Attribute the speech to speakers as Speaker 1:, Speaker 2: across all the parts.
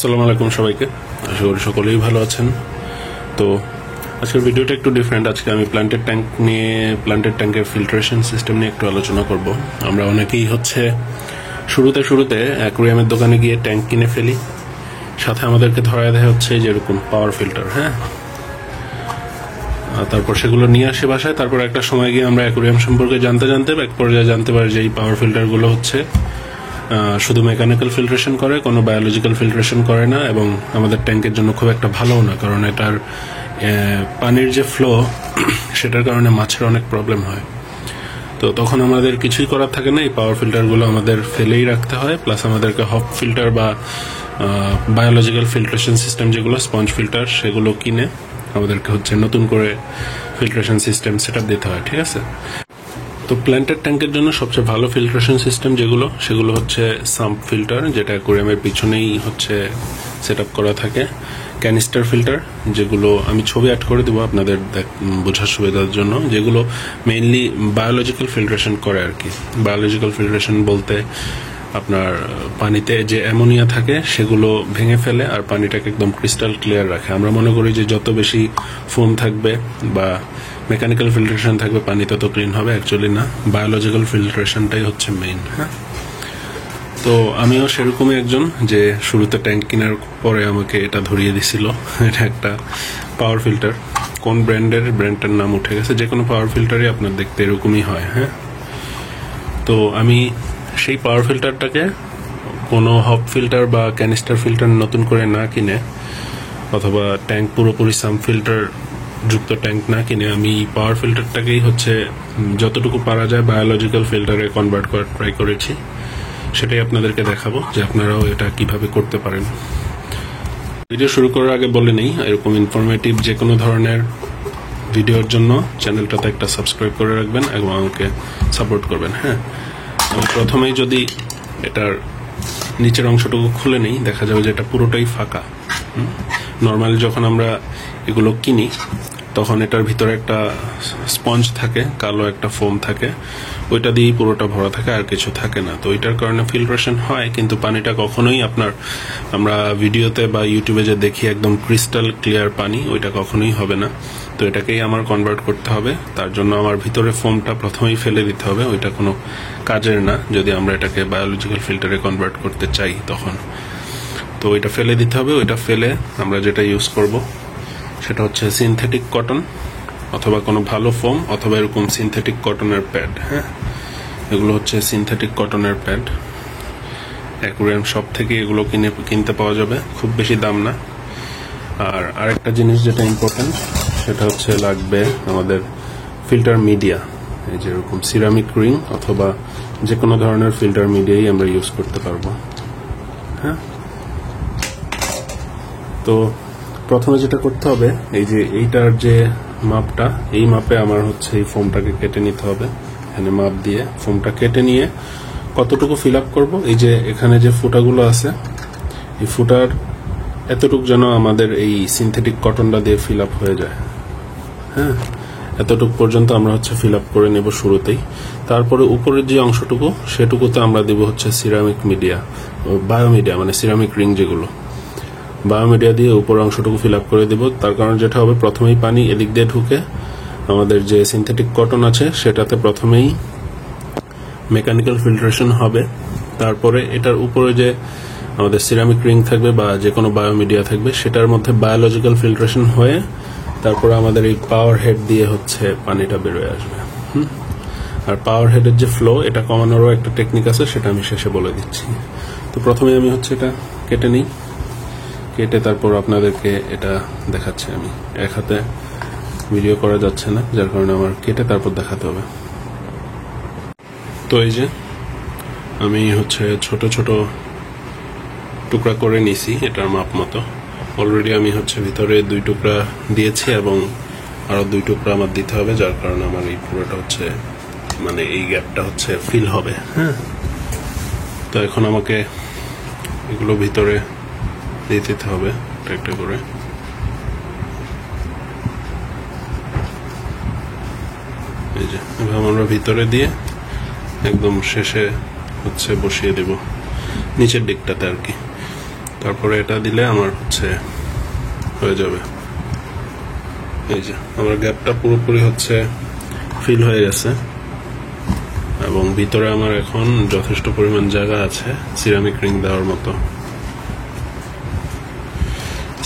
Speaker 1: আসসালামু আলাইকুম সবাইকে। আশা করি সকলেই ভালো আছেন। তো আজকের ভিডিওটা একটু ডিফারেন্ট। আজকে আমি প্ল্যান্টেড ট্যাঙ্কের ফিল্ট্রেশন সিস্টেম নিয়ে একটু আলোচনা করব। আমরা অনেকেই শুরুতে অ্যাকুরিয়ামের দোকানে গিয়ে ট্যাঙ্ক কিনে ফেলি, সাথে আমাদেরকে ধরায় দেয় হচ্ছে যেরকম পাওয়ার ফিল্টার। তারপর সেগুলো নিয়ে আসে বাসায়। তারপর একটা সময় গিয়ে আমরা অ্যাকুরিয়াম সম্পর্কে জানতে এক পর্যায়ে জানতে পারি যে এই পাওয়ার ফিল্টারগুলো হচ্ছে শুধু মেকানিক্যাল ফিল্ট্রেশন করে, কোনো বায়োলজিক্যাল ফিল্ট্রেশন করে না, এবং আমাদের ট্যাঙ্কের জন্য খুব একটা ভালোও না, কারণ এটার পানির যে ফ্লো সেটার কারণে মাছের অনেক প্রবলেম হয়। তো তখন আমাদের কিছুই করার থাকে না, এই পাওয়ার ফিল্টারগুলো আমাদের ফেলেই রাখতে হয়। প্লাস আমাদেরকে হপ ফিল্টার বা বায়োলজিক্যাল ফিল্ট্রেশন সিস্টেম যেগুলো স্পঞ্জ ফিল্টার, সেগুলো কিনে আমাদেরকে নতুন করে ফিল্ট্রেশন সিস্টেম সেট আপ দিতে হয়। ঠিক আছে। তো প্ল্যান্টেড ট্যাঙ্কের জন্য সবচেয়ে ভালো ফিল্ট্রেশন সিস্টেম সেগুলো হচ্ছে সাম্প ফিল্টার, যেটা অ্যাকুরিয়ামের পিছনেই সেট আপ করা থাকে। ক্যানিস্টার ফিল্টার, যেগুলো আমি ছবি অ্যাড করে দেবো আপনাদের বোঝার সুবিধার জন্য, যেগুলো মেইনলি বায়োলজিক্যাল ফিল্ট্রেশন করে আর কি। বায়োলজিক্যাল ফিল্ট্রেশন বলতে আপনার পানিতে যে অ্যামোনিয়া থাকে সেগুলো ভেঙে ফেলে আর পানিটাকে একদম ক্রিস্টাল ক্লিয়ার রাখে। আমরা মনে করি যে যত বেশি ফোম থাকবে বা মেকানিক্যাল ফিল্ট্রেশন থাকবে পানি তত ক্লিন হবে, অ্যাকচুয়ালি না, বায়োলজিক্যাল ফিল্ট্রেশনটাই হচ্ছে মেইন। তো আমিও সেরকমই একজন, যে শুরুতে ট্যাঙ্ক কেনার পরে আমাকে এটা ধরিয়ে দিছিল। এটা একটা পাওয়ার ফিল্টার, কোন ব্র্যান্ডটার নাম উঠে গেছে, যে কোনো পাওয়ার ফিল্টারই আপনার দেখতে এরকমই হয়। তো আমি সেই পাওয়ার ফিল্টারটাকে কোনো হপ ফিল্টার বা ক্যানিস্টার ফিল্টার নতুন করে না কিনে, অথবা ট্যাঙ্ক পুরোপুরি সাম ফিল্টার যুক্ত ট্যাঙ্ক না কিনে, আমি পাওয়ার ফিল্টারটাকেই যতটুকু পারা যায় বায়োলজিক্যাল ফিল্টারে কনভার্ট করার ট্রাই করেছি। সেটাই আপনাদেরকে দেখাবো যে আপনারাও এটা কিভাবে করতে পারেন। ভিডিও শুরু করার আগে বলে নেই, এরকম ইনফরমেটিভ যে কোনো ধরনের ভিডিওর জন্য চ্যানেলটাতে একটা সাবস্ক্রাইব করে রাখবেন এবং আমাকে সাপোর্ট করবেন। আমি প্রথমেই যদি এটার নিচের অংশটুকু খুলে নেই, দেখা যাবে যে এটা পুরোটাই ফাঁকা। নর্মালি যখন আমরা এগুলো কিনি তখন এটার ভিতরে একটা স্পঞ্জ থাকে, কালো একটা ফোম থাকে, ওইটা দিয়েই পুরোটা ভরা থাকে, আর কিছু থাকে না। তো ওইটার কারণে ফিল্ট্রেশন হয়, কিন্তু পানিটা কখনোই আমরা ভিডিওতে বা ইউটিউবে যে দেখি একদম ক্রিস্টাল ক্লিয়ার পানি, ওইটা কখনোই হবে না। তো এটাকেই আমার কনভার্ট করতে হবে। তার জন্য আমার ভিতরে ফোমটা প্রথমেই ফেলে দিতে হবে, ওইটা কোনো কাজের না যদি আমরা এটাকে বায়োলজিক্যাল ফিল্টারে কনভার্ট করতে চাই তখন। তো ওইটা ফেলে দিতে হবে। ওইটা ফেলে আমরা যেটা ইউজ করব সেটা হচ্ছে সিনথেটিক কটন, অথবা কোনো ভালো ফোম, অথবা এরকম সিনথেটিক কটনের প্যাড। এগুলো হচ্ছে সিনথেটিক কটনের প্যাড। অ্যাকুরিয়াম শপ থেকে এগুলো কিনতে পাওয়া যাবে, খুব বেশি দাম না। আর আরেকটা জিনিস যেটা ইম্পর্টেন্ট, সেটা লাগবে আমাদের ফিল্টার মিডিয়া। এই যেরকম সিরামিক রিং অথবা যে কোনো ধরনের ফিল্টার মিডিয়াই আমরা ইউজ করতে পারবো। তো প্রথমে যেটা করতে হবে, এইটার যে মাপটা, এই মাপে আমার এই ফোমটাকে কেটে নিতে হবে। এখানে মাপ দিয়ে ফোমটা কেটে নিয়ে কতটুকু ফিল আপ করবো, এই যে এখানে যে ফুটাগুলো আছে, এই ফুটার এতটুকু যেন আমাদের এই সিনথেটিক কটনটা দিয়ে ফিল আপ হয়ে যায়। এতটুকু পর্যন্ত আমরা ফিল আপ করে নেব শুরুতেই। তারপরে উপরের যে অংশটুকু, সেটুকুতে আমরা দেব সিরামিক মিডিয়া, বায়োমিডিয়া, মানে সিরামিক রিং যেগুলো, বায়োমিডিয়া দিয়ে উপর অংশটুকু ফিল আপ করে দেব। তার কারণ যেটা হবে, প্রথমেই পানি এদিক দিয়ে ঢুকে আমাদের যে সিনথেটিক কটন আছে সেটাতে প্রথমেই মেকানিক্যাল ফিল্ট্রেশন হবে। তারপরে এটার উপরে যে আমাদের সিরামিক রিং থাকবে বা যে কোনো বায়োমিডিয়া থাকবে, সেটার মধ্যে বায়োলজিক্যাল ফিল্ট্রেশন হয়ে তারপরে আমাদের এই পাওয়ার হেড দিয়ে পানিটা বেরোয় আসবে। আর পাওয়ার হেডের যে ফ্লো, এটা কমানোরও একটা টেকনিক আছে, সেটা আমি শেষে বলে দিচ্ছি। তো প্রথমে আমি এটা কেটে নিই, কেটে তারপর আপনাদেরকে এটা দেখাচ্ছি। আমি এক হাতে ভিডিও করা যাচ্ছে না, যার কারণে আমার কেটে তারপর দেখাতে হবে। তো এই যে আমি ছোট ছোট টুকরা করে নিছি এটার মাপ মতো। অলরেডি আমি ভিতরে 2 টুকরা দিয়েছি এবং আরো 2 টুকরা আমার দিতে হবে, যার কারণে আমার এই পুরোটা মানে এই গ্যাপটা ফিল হবে। তো এখন আমাকে এগুলো ভিতরে দিয়ে দিতে হবে একটা করে। এই যে এভাবে আমরা ভিতরে দিয়ে একদম শেষে বসিয়ে দেব, নিচের দিকটাতে আর কি। তারপরে এটা দিলে আমার হচ্ছে হয়ে যাবে। এই যে আমার গ্যাপটা পুরোপুরি হচ্ছে ফিল হয়ে গেছে এবং ভিতরে আমার এখন যথেষ্ট পরিমাণ জায়গা আছে সিরামিক রিং দেওয়ার মতো।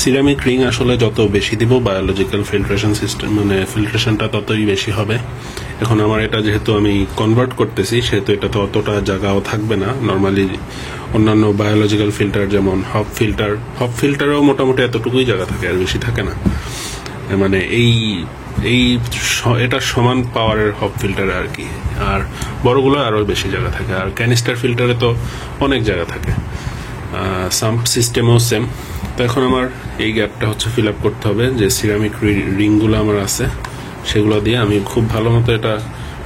Speaker 1: সিরামিক রিং আসলে যত বেশি দিব বায়োলজিক্যাল ফিল্ট্রেশন সিস্টেম মানে ফিল্ট্রেশনটা ততই বেশি হবে। এখন আমার এটা যেহেতু আমি কনভার্ট করতেছি সেহেতু এটা তো অতটা জায়গাও থাকবে না। নর্মালি অন্যান্য বায়োলজিক্যাল ফিল্টার যেমন হপ ফিল্টারেও মোটামুটি এতটুকুই জায়গা থাকে, আর বেশি থাকে না। মানে এটা সমান পাওয়ারের হপ ফিল্টারে আর কি, আর বড়গুলো আরো বেশি জায়গা থাকে। আর ক্যানিস্টার ফিল্টারে তো অনেক জায়গা থাকে। সাম্প সিস্টেমও সেম। তো এখন আমার এই গ্যাপটা হচ্ছে ফিল আপ করতে হবে। যে সিরামিক রিংগুলো আমার আছে সেগুলো দিয়ে আমি খুব ভালো মতো এটা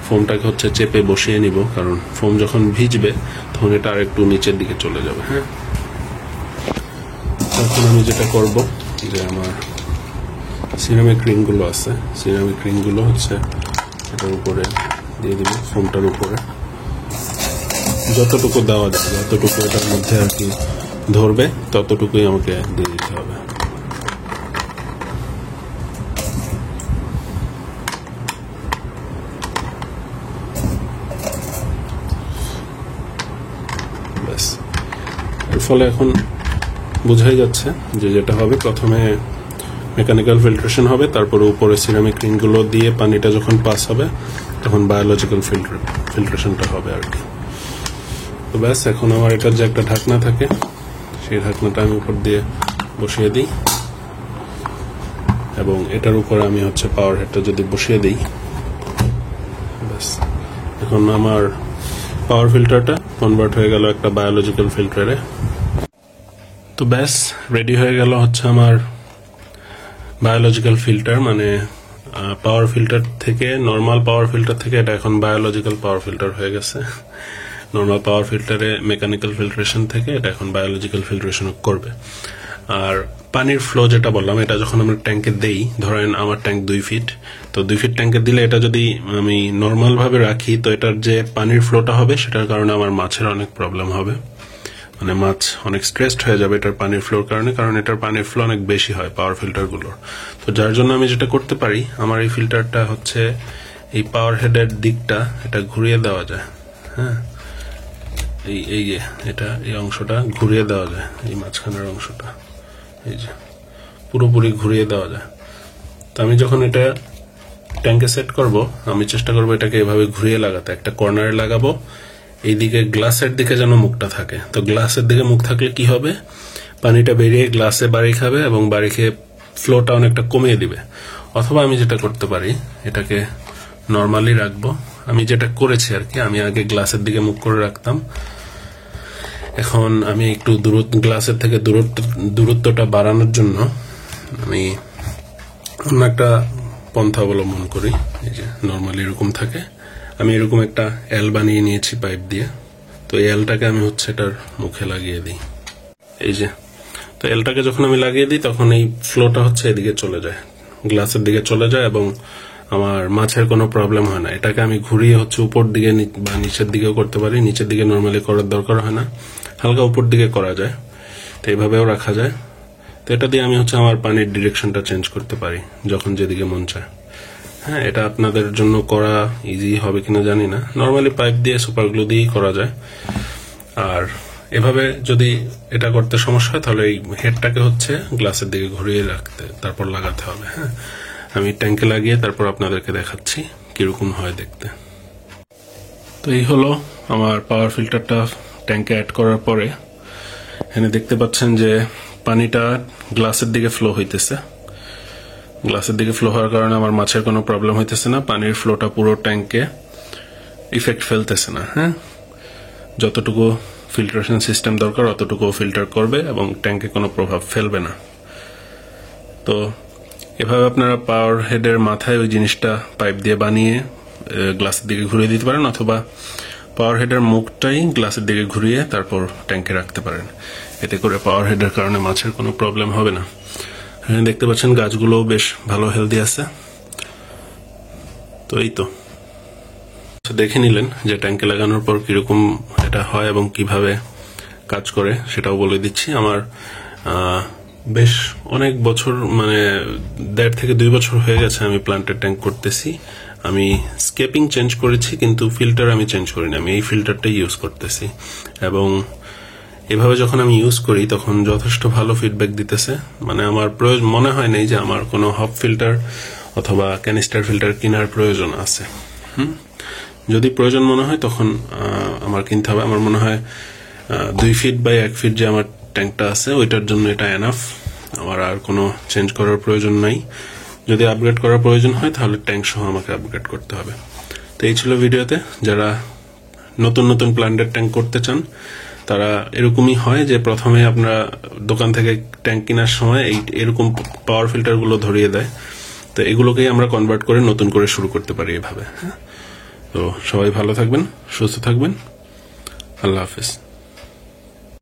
Speaker 1: ফোমটাকে হচ্ছে চেপে বসিয়ে নিব, কারণ ফোম যখন ভিজবে তখন এটা আর একটু নিচের দিকে চলে যাবে। হ্যাঁ, তখন আমি যেটা করব যে আমার সিরামিক রিংগুলো আছে, সিরামিক রিংগুলো হচ্ছে এটার উপরে দিয়ে দিব, ফোমটার উপরে যতটুকু দেওয়া যায়, যতটুকু এটার মধ্যে আর কি ধরবে ততটুকুই আমাকে দিয়ে দিতে হবে। ব্যাস, এর ফলে এখন বোঝাই যাচ্ছে যে যেটা হবে, প্রথমে মেকানিক্যাল ফিল্ট্রেশন হবে, তারপরে উপরে সিরামিক রিংগুলো দিয়ে পানিটা যখন পাস হবে তখন বায়োলজিক্যাল ফিল্ট্রেশনটা হবে আর কি। তো ব্যাস, এখন আমার এটার যে একটা ঢাকনা থাকে সেই ঢাকনাটা আমি উপর দিয়ে বসিয়ে দিই এবং এটার উপরে আমি হচ্ছে পাওয়ার হেডটা যদি বসিয়ে দিই, ব্যাস এখন আমার পাওয়ার ফিল্টারটা কনভার্ট হয়ে গেল একটা বায়োলজিক্যাল ফিল্টারে। তো ব্যাস রেডি হয়ে গেল হচ্ছে আমার বায়োলজিক্যাল ফিল্টার, মানে পাওয়ার ফিল্টার থেকে, নর্মাল পাওয়ার ফিল্টার থেকে এটা এখন বায়োলজিক্যাল পাওয়ার ফিল্টার হয়ে গেছে। নর্মাল পাওয়ার ফিল্টারে মেকানিক্যাল ফিল্ট্রেশন থেকে এটা এখন বায়োলজিক্যাল ফিল্ট্রেশন করবে। আর পানির ফ্লো যেটা বললাম, এটা যখন আমরা ট্যাঙ্কে দেই, ধরেন আমার ট্যাঙ্ক 2 ফিট, তো 2 ফিট ট্যাঙ্কে দিলে এটা যদি আমি নর্মাল ভাবে রাখি তো এটার যে পানির ফ্লোটা হবে সেটার কারণে আমার মাছের অনেক প্রবলেম হবে, মানে মাছ অনেক স্ট্রেসড হয়ে যাবে এটার পানির ফ্লোর কারণে, কারণ এটার পানির ফ্লো অনেক বেশি হয় পাওয়ার ফিল্টারগুলোর। তো যার জন্য আমি যেটা করতে পারি, আমার এই ফিল্টারটা হচ্ছে এই পাওয়ার হেডের দিকটা এটা ঘুরিয়ে দেওয়া যায়। হ্যাঁ, এই যে এটা এই অংশটা ঘুরিয়ে দেওয়া যায়, এই মাঝখানের অংশটা এই যে পুরোপুরি ঘুরিয়ে দেওয়া যায়। তো আমি যখন এটা ট্যাঙ্কে সেট করব, আমি চেষ্টা করব এটাকে এভাবে ঘুরিয়ে লাগাতে, একটা কর্নারে লাগাবো, এইদিকে গ্লাসের দিকে যেন মুখটা থাকে। তো গ্লাসের দিকে মুখ থাকলে কি হবে, পানিটা বেরিয়ে গ্লাসে বাড়ি খাবে এবং বাড়ি খেয়ে ফ্লোটা অনেকটা কমিয়ে দিবে। অথবা আমি যেটা করতে পারি, এটাকে নর্মালি রাখবো, আমি যেটা করেছি আর কি, আমি আগে গ্লাসের দিকে মুখ করে রাখতাম, এখন আমি একটু গ্লাসের থেকে দূরত্বটা বাড়ানোর জন্য আমি অন্য একটা পন্থা অবলম্বন করি। এই যে নর্মালি এরকম থাকে, আমি এরকম একটা এল বানিয়ে নিয়েছি পাইপ দিয়ে। তো এই এলটাকে আমি হচ্ছে এটার মুখে লাগিয়ে দিই, এই যে। তো এলটাকে যখন আমি লাগিয়ে দিই তখন এই ফ্লোটা হচ্ছে এদিকে চলে যায়, গ্লাসের দিকে চলে যায় এবং আমার মাছের কোনো প্রবলেম হয় না। এটাকে আমি ঘুরিয়ে হচ্ছে উপর দিকে বা নিচের দিকেও করতে পারি, নিচের দিকে নর্মালি করার দরকার হয় না, হালকা উপর দিকে করা যায়, তো এইভাবেও রাখা যায়। তো এটা দিয়ে আমি হচ্ছে আমার পানির ডিরেকশনটা চেঞ্জ করতে পারি যখন যেদিকে মন চায়। হ্যাঁ, এটা আপনাদের জন্য করা ইজি হবে কিনা জানি না, নর্মালি পাইপ দিয়ে সুপার গ্লু দিয়েই করা যায়। আর এভাবে যদি এটা করতে সমস্যা হয় তাহলে এই হেডটাকে হচ্ছে গ্লাসের দিকে ঘুরিয়ে রাখতে তারপর লাগাতে হবে। হ্যাঁ, আমি ট্যাঙ্কে লাগিয়ে তারপর আপনাদেরকে দেখাচ্ছি কিরকম হয় দেখতে। তো এই হলো আমার পাওয়ার ফিল্টারটা ট্যাঙ্কে অ্যাড করার পরে। এখানে দেখতে পাচ্ছেন যে পানিটা গ্লাসের দিকে ফ্লো হইতেছে, গ্লাসের দিকে ফ্লো হওয়ার কারণে আমার মাছের কোনো প্রবলেম হইতেছে না, পানির ফ্লোটা পুরো ট্যাঙ্কে ইফেক্ট ফেলতেছে না। হ্যাঁ, যতটুকু ফিল্ট্রেশন সিস্টেম দরকার অতটুকু ফিল্টার করবে এবং ট্যাঙ্কে কোনো প্রভাব ফেলবে না। তো এভাবে আপনারা পাওয়ার হেডের মাথায় ওই জিনিসটা পাইপ দিয়ে বানিয়ে গ্লাসের দিকে ঘুরিয়ে দিতে পারেন, অথবা পাওয়ার হেডের মুখটাই গ্লাসের দিকে ঘুরিয়ে তারপর ট্যাঙ্কে রাখতে পারেন। এতে করে পাওয়ার হেডের কারণে মাছের কোনো প্রবলেম হবে না। এখানে দেখতে পাচ্ছেন গাছগুলোও বেশ ভালো হেলদি আছে। তো এই তো দেখে নিলেন যে ট্যাঙ্কে লাগানোর পর কিরকম এটা হয় এবং কিভাবে কাজ করে সেটাও বলে দিচ্ছি। আমার বেশ অনেক বছর, মানে 1.5 থেকে 2 বছর হয়ে গেছে আমি প্ল্যান্টের ট্যাঙ্ক করতেছি। আমি স্কেপিং চেঞ্জ করেছি, কিন্তু ফিল্টার আমি চেঞ্জ করিনি। আমি এই ফিল্টারটাই ইউজ করতেছি, এবং এভাবে যখন আমি ইউজ করি তখন যথেষ্ট ভালো ফিডব্যাক দিতেছে। মানে আমার প্রয়োজন মনে হয় নাই যে আমার কোনো হপ ফিল্টার অথবা ক্যানিস্টার ফিল্টার কেনার প্রয়োজন আছে। যদি প্রয়োজন মনে হয় তখন আমার কিনতে হবে। আমার মনে হয় 2 ফিট বাই 1 ফিট যে আমার ট্যাঙ্কটা আছে ওইটার জন্য এটা এনাফ। আমার আর কোনো চেঞ্জ করার প্রয়োজন নাই। যদি আপগ্রেড করার প্রয়োজন হয় তাহলে ট্যাঙ্ক সহ আমাকে আপগ্রেড করতে হবে। তো এই ছিল ভিডিওতে। যারা নতুন নতুন প্ল্যান্টের ট্যাঙ্ক করতে চান তারা এরকমই হয় যে প্রথমে আপনারা দোকান থেকে ট্যাঙ্ক কেনার সময় এরকম পাওয়ার ফিল্টারগুলো ধরিয়ে দেয়। তো এগুলোকেই আমরা কনভার্ট করে নতুন করে শুরু করতে পারি এভাবে। তো সবাই ভালো থাকবেন, সুস্থ থাকবেন। আল্লাহ হাফেজ।